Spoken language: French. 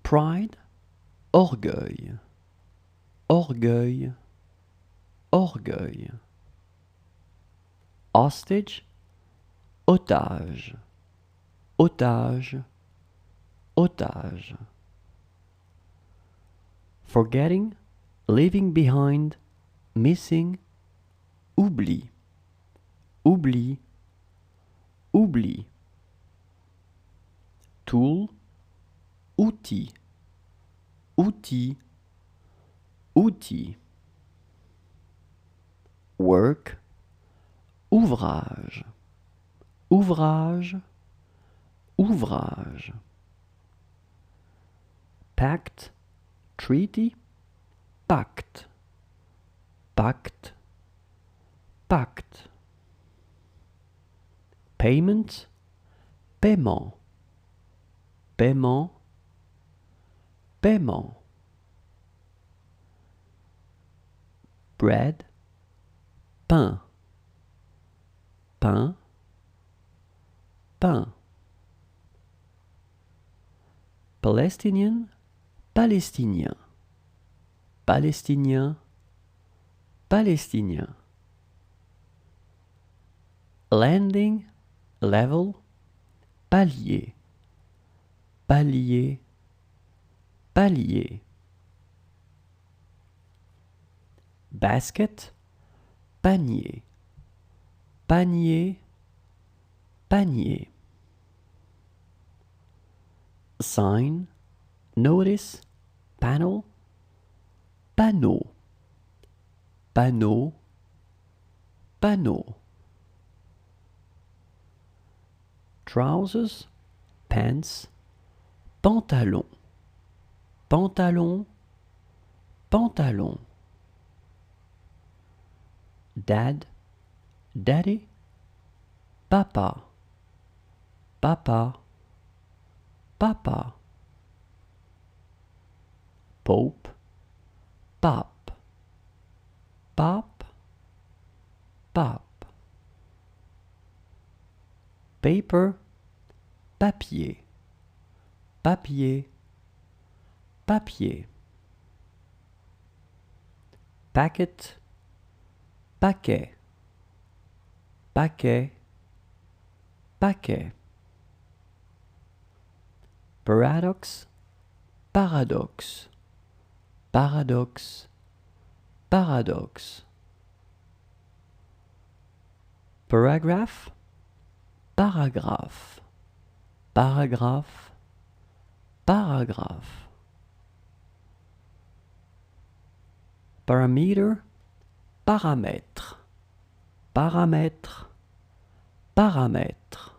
pride, orgueil, orgueil, orgueil. Hostage, otage, otage, otage. Forgetting, leaving behind, missing, oubli, oubli, oubli. Tool, outil, outil, outil. Work, ouvrage, ouvrage, ouvrage. Pact, treaty, pacte, pacte, pacte. Payment, paiement, paiement, paiement. Bread, pain, pain, pain. Palestinian, palestinien, palestinien, palestinien. Landing, level, palier, palier, palier. Basket, panier, panier, panier. Sign, notice, panel, panneau, panneau, panneau. Trousers, pants, pantalon, pantalon, pantalon. Dad, daddy, papa, papa, papa. Pope, pape, pape, pape. Paper, papier, papier, papier. Packet, paquet, paquet, paquet. Paradox, paradoxe, paradoxe, paradoxe. Paragraph, paragraphe, paragraphe, paragraphe. Parameter, paramètre, paramètre, paramètre.